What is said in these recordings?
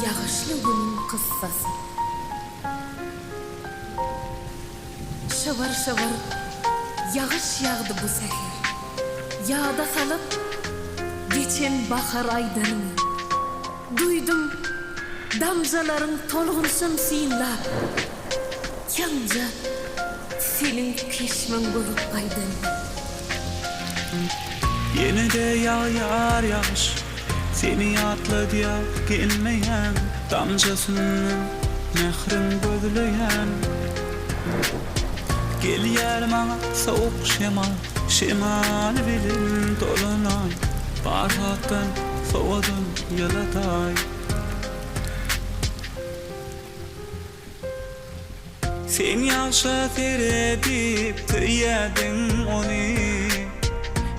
Yağışlı günün kıssası. Şıvır şıvır yağış yağdı bu seher. Yağda kalıp geçen bahar aydınını. Duydum damzaların tolğunsun sıyınlap. Yalnızca senin keşmin bulup aydın. Yine de yağar yağış, seni yatladı ya gelmeyen damcasını mehrin gözleyen. Gel yermana soğuk şemal bilim dolunay. Barhattan soğudun yalatay. Sen yaşa seyredip tüyedin onu.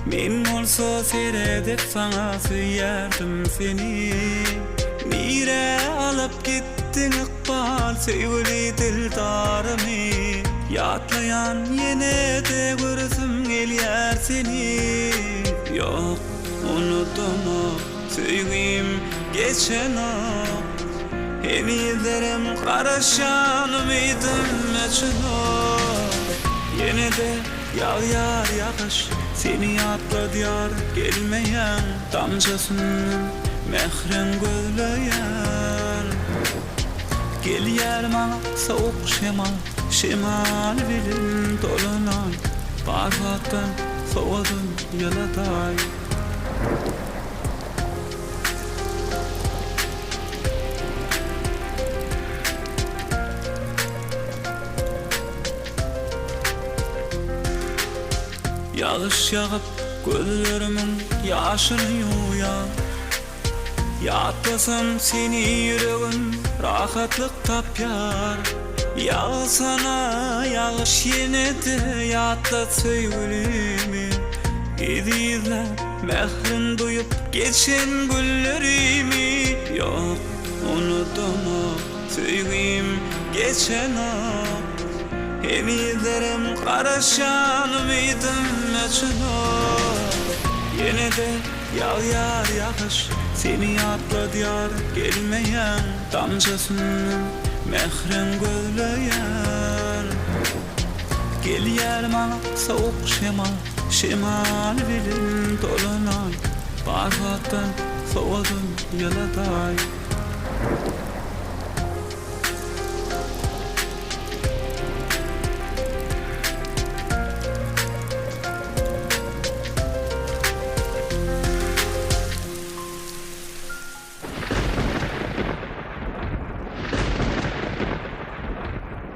Men olsa seyredip sana süyerdim seni. Nire alıp gittin ıkbal sevgili dildarımı. Yatlayan yine de görürsüm gelyer seni. Yok unuttum o sevgim geçen o. Enizlerim karışan mıydım için o. Yine de yağar yağış, seni yatla diyar gelmeyen damcasını mehrin gözleyen. Gel yermana soğuk şemal bilim dolunay. Barhattan soğudun yalatay. Yağış yağıp gözlerimin yaşını yuyan. Yatlasam seni yüreğin rahatlık tapyar. Yağsana yağış yine de yatlat sevgilimi. İzle mehrin duyup geçen güllerimi. Yok unuttum o sevgim geçen o. Enizlerim karışan mıydım için o. Yine de yağar yağış, seni yatla diyar gelmeyen damcasını mehrin gözleyen. Gel yermana soğuk şemal bilim dolunay. Barhattan soğudun yalatay.